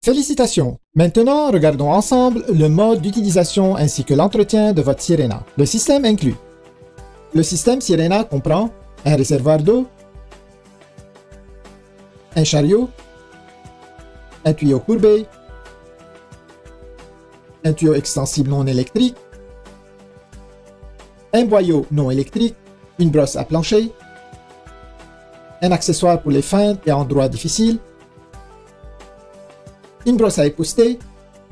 Félicitations! Maintenant, regardons ensemble le mode d'utilisation ainsi que l'entretien de votre Sirena. Le système inclus. Le système Sirena comprend un réservoir d'eau, un chariot, un tuyau courbé, un tuyau extensible non électrique, un boyau non électrique, une brosse à plancher, un accessoire pour les feintes et endroits difficiles, une brosse à épousseter,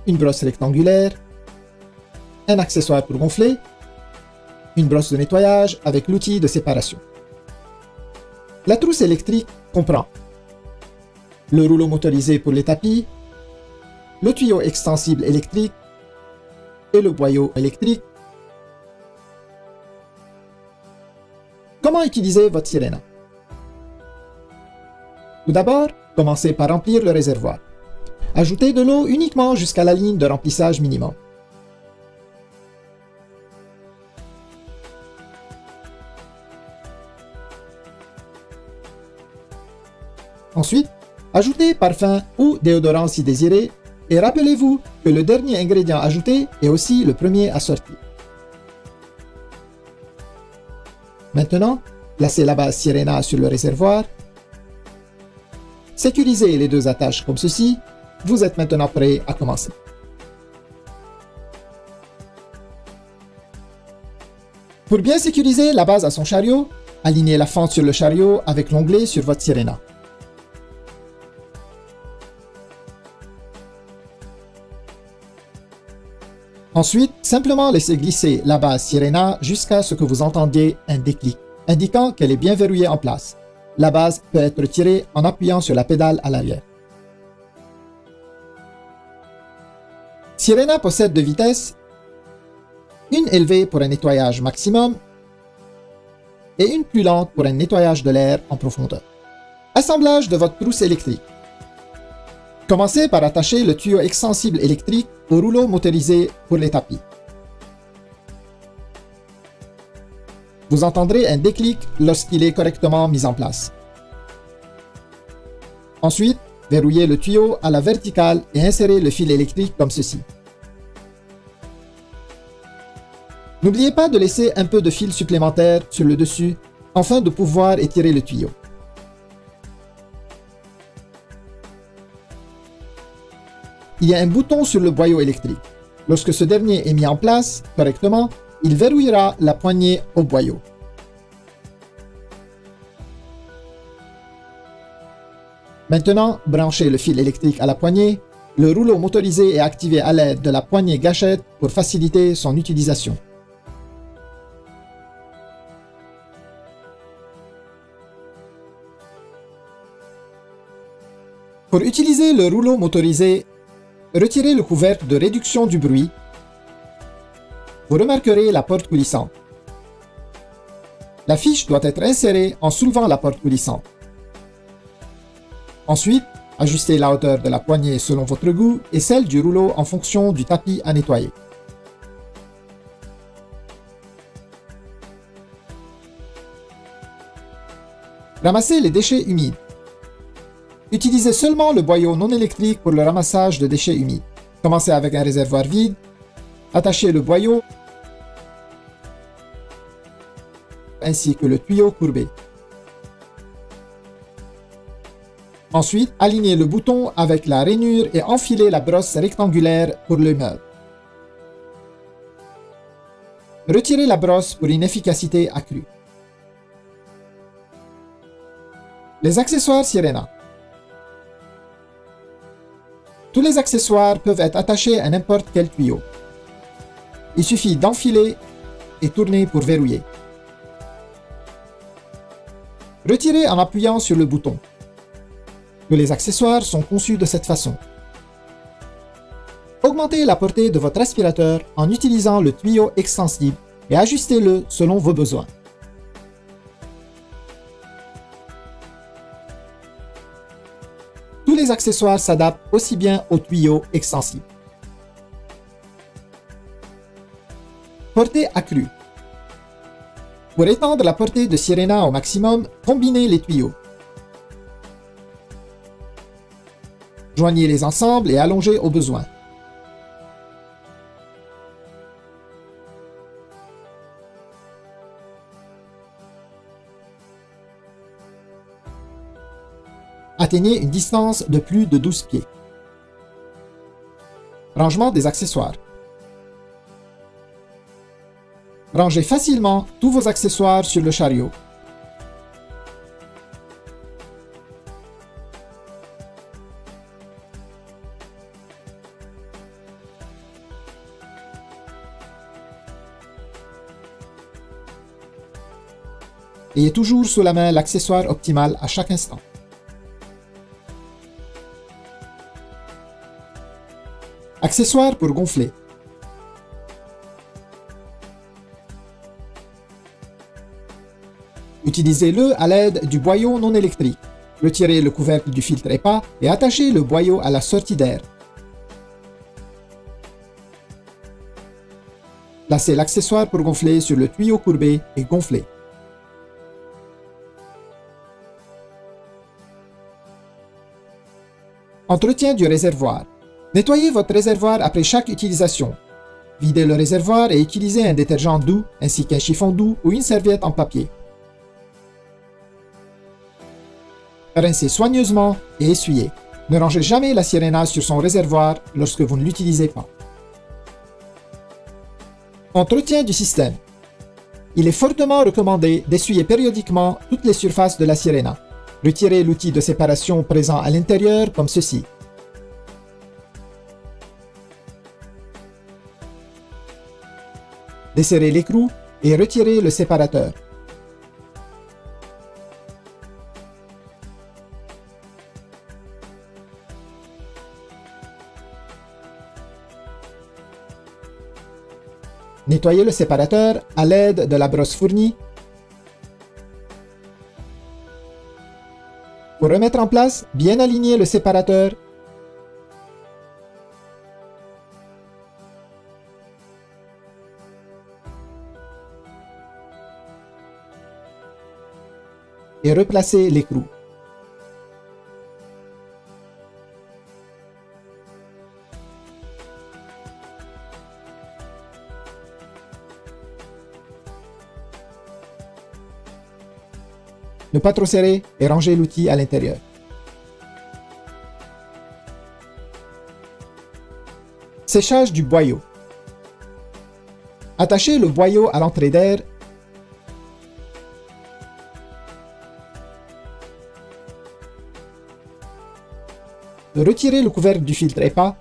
une brosse rectangulaire, un accessoire pour gonfler, une brosse de nettoyage avec l'outil de séparation. La trousse électrique comprend le rouleau motorisé pour les tapis, le tuyau extensible électrique et le boyau électrique. Comment utiliser votre Sirena? Tout d'abord, commencez par remplir le réservoir. Ajoutez de l'eau uniquement jusqu'à la ligne de remplissage minimum. Ensuite, ajoutez parfum ou déodorant si désiré et rappelez-vous que le dernier ingrédient ajouté est aussi le premier à sortir. Maintenant, placez la base Sirena sur le réservoir. Sécurisez les deux attaches comme ceci. Vous êtes maintenant prêt à commencer. Pour bien sécuriser la base à son chariot, alignez la fente sur le chariot avec l'onglet sur votre Sirena. Ensuite, simplement laissez glisser la base Sirena jusqu'à ce que vous entendiez un déclic, indiquant qu'elle est bien verrouillée en place. La base peut être tirée en appuyant sur la pédale à l'arrière. Sirena possède deux vitesses, une élevée pour un nettoyage maximum et une plus lente pour un nettoyage de l'air en profondeur. Assemblage de votre trousse électrique. Commencez par attacher le tuyau extensible électrique au rouleau motorisé pour les tapis. Vous entendrez un déclic lorsqu'il est correctement mis en place. Ensuite, verrouillez le tuyau à la verticale et insérez le fil électrique comme ceci. N'oubliez pas de laisser un peu de fil supplémentaire sur le dessus afin de pouvoir étirer le tuyau. Il y a un bouton sur le boyau électrique. Lorsque ce dernier est mis en place correctement, il verrouillera la poignée au boyau. Maintenant, branchez le fil électrique à la poignée. Le rouleau motorisé est activé à l'aide de la poignée gâchette pour faciliter son utilisation. Pour utiliser le rouleau motorisé, retirez le couvercle de réduction du bruit. Vous remarquerez la porte coulissante. La fiche doit être insérée en soulevant la porte coulissante. Ensuite, ajustez la hauteur de la poignée selon votre goût et celle du rouleau en fonction du tapis à nettoyer. Ramassez les déchets humides. Utilisez seulement le boyau non électrique pour le ramassage de déchets humides. Commencez avec un réservoir vide. Attachez le boyau ainsi que le tuyau courbé. Ensuite, alignez le bouton avec la rainure et enfilez la brosse rectangulaire pour le meuble. Retirez la brosse pour une efficacité accrue. Les accessoires Sirena. Tous les accessoires peuvent être attachés à n'importe quel tuyau. Il suffit d'enfiler et tourner pour verrouiller. Retirez en appuyant sur le bouton. Tous les accessoires sont conçus de cette façon. Augmentez la portée de votre aspirateur en utilisant le tuyau extensible et ajustez-le selon vos besoins. Tous les accessoires s'adaptent aussi bien au tuyau extensible. Portée accrue. Pour étendre la portée de Sirena au maximum, combinez les tuyaux. Joignez-les ensemble et allongez au besoin. Atteignez une distance de plus de 12 pieds. Rangement des accessoires. Rangez facilement tous vos accessoires sur le chariot. Ayez toujours sous la main l'accessoire optimal à chaque instant. Accessoire pour gonfler. Utilisez-le à l'aide du boyau non électrique. Retirez le couvercle du filtre EPA et attachez le boyau à la sortie d'air. Placez l'accessoire pour gonfler sur le tuyau courbé et gonflez. Entretien du réservoir. Nettoyez votre réservoir après chaque utilisation. Videz le réservoir et utilisez un détergent doux ainsi qu'un chiffon doux ou une serviette en papier. Rincez soigneusement et essuyez. Ne rangez jamais la Sirena sur son réservoir lorsque vous ne l'utilisez pas. Entretien du système. Il est fortement recommandé d'essuyer périodiquement toutes les surfaces de la Sirena. Retirez l'outil de séparation présent à l'intérieur comme ceci. Desserrez l'écrou et retirez le séparateur. Nettoyez le séparateur à l'aide de la brosse fournie. Pour remettre en place, bien aligner le séparateur. Et replacer l'écrou. Ne pas trop serrer et ranger l'outil à l'intérieur. Séchage du boyau. Attachez le boyau à l'entrée d'air. Retirez le couvercle du filtre EPA.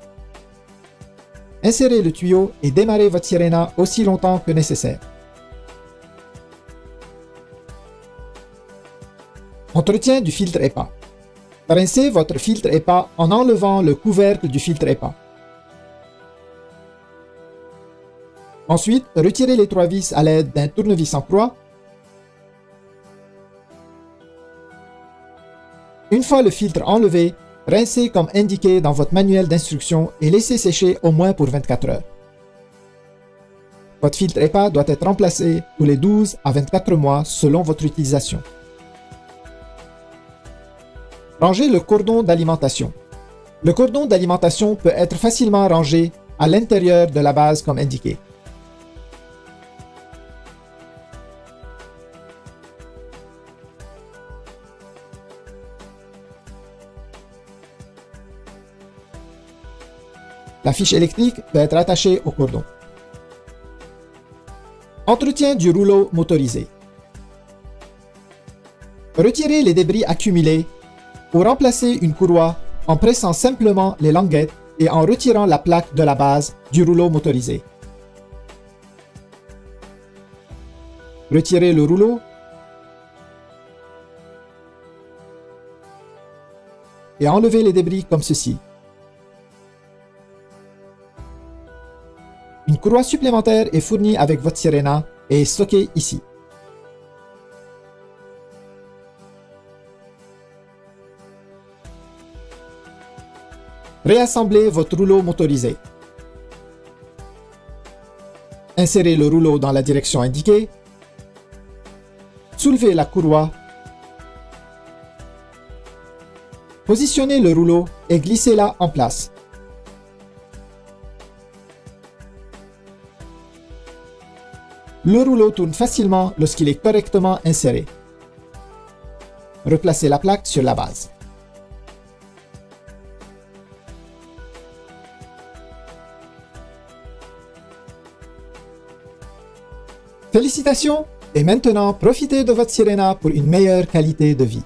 Insérez le tuyau et démarrez votre Sirena aussi longtemps que nécessaire. Entretien du filtre EPA. Rincez votre filtre EPA en enlevant le couvercle du filtre EPA. Ensuite, retirez les 3 vis à l'aide d'un tournevis en croix. Une fois le filtre enlevé, rincez comme indiqué dans votre manuel d'instruction et laissez sécher au moins pour 24 heures. Votre filtre EPA doit être remplacé tous les 12 à 24 mois selon votre utilisation. Rangez le cordon d'alimentation. Le cordon d'alimentation peut être facilement rangé à l'intérieur de la base comme indiqué. La fiche électrique peut être attachée au cordon. Entretien du rouleau motorisé. Retirez les débris accumulés ou remplacez une courroie en pressant simplement les languettes et en retirant la plaque de la base du rouleau motorisé. Retirez le rouleau et enlevez les débris comme ceci. Une courroie supplémentaire est fournie avec votre Sirena et est stockée ici. Réassemblez votre rouleau motorisé. Insérez le rouleau dans la direction indiquée. Soulevez la courroie. Positionnez le rouleau et glissez-la en place. Le rouleau tourne facilement lorsqu'il est correctement inséré. Replacez la plaque sur la base. Félicitations! Et maintenant, profitez de votre Sirena pour une meilleure qualité de vie.